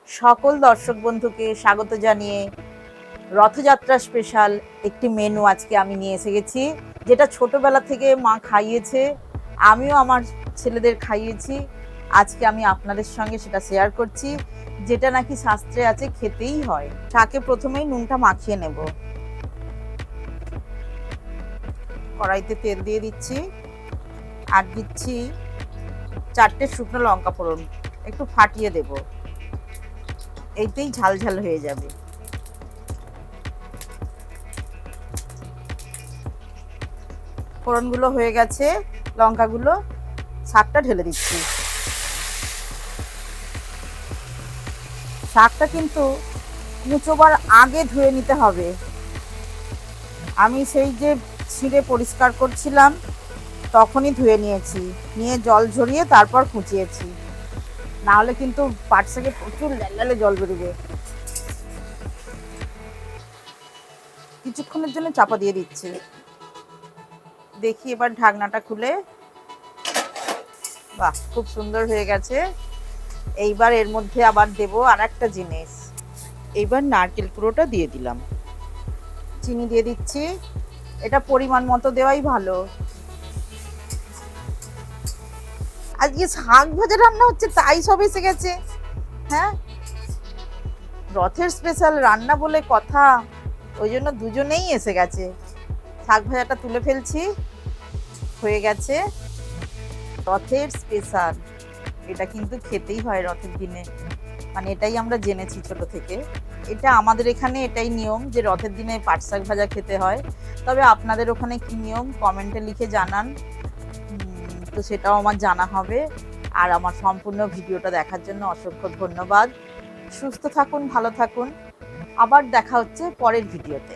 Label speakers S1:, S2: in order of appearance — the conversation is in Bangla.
S1: সকল দর্শক বন্ধুকে স্বাগত জানিয়ে রথযাত্রা স্পেশাল একটি মেনু আজকে আমি নিয়ে এসে গেছি, যেটা ছোটবেলা থেকে মা খাইয়েছে, আমিও আমার ছেলেদের খাইয়েছি। আজকে আমি আপনাদের সঙ্গে সেটা শেয়ার করছি, যেটা নাকি শাস্ত্রে আছে খেতেই হয়। শাকে প্রথমেই নুনটা মাখিয়ে নেব। কড়াইতে তেল দিয়ে দিচ্ছি, আর দিচ্ছি 4টে শুকনো লঙ্কা ফোড়ন, একটু ফাটিয়ে দেব, এইতেই ঝাল ঝাল হয়ে যাবে। ফোড়নগুলো হয়ে গেছে, লঙ্কাগুলো, শাকটা ঢেলে দিচ্ছি। শাকটা কিন্তু কুচোবার আগে ধুয়ে নিতে হবে। আমি সেই যে ছিঁড়ে পরিষ্কার করছিলাম তখনই ধুয়ে নিয়েছি, নিয়ে জল ঝরিয়ে তারপর কুচিয়েছি, নাহলে কিন্তু পাট শাকে প্রচুর ল্যালে জল বেরোবে। কিছুক্ষণের জন্য চাপা দিয়ে দিচ্ছি। দেখি এবার ঢাকনাটা খুলে, বাহ, খুব সুন্দর হয়ে গেছে। এইবার এর মধ্যে আবার দেবো আর একটা জিনিস। এইবার নারকেল পুরোটা দিয়ে দিলাম, চিনি দিয়ে দিচ্ছি, এটা পরিমাণ মতো দেওয়াই ভালো। আজকে শাক ভাজা রান্না হচ্ছে, তাই সব এসে গেছে। হ্যাঁ, রথের স্পেশাল রান্না বলে কথা, ওই জন্য দুজনেই এসে গেছে। শাক ভাজাটা তুলে ফেলছি, হয়ে গেছে রথের স্পেশাল। এটা কিন্তু খেতেই হয় রথের দিনে, মানে এটাই আমরা জেনেছি ছোট থেকে। এটা আমাদের এখানে এটাই নিয়ম যে রথের দিনে পাট শাক ভাজা খেতে হয়। তবে আপনাদের ওখানে কি নিয়ম কমেন্টে লিখে জানান, তো সেটাও আমার জানা হবে। আর আমার সম্পূর্ণ ভিডিওটা দেখার জন্য অসংখ্য ধন্যবাদ। সুস্থ থাকুন, ভালো থাকুন, আবার দেখা হচ্ছে পরের ভিডিওতে।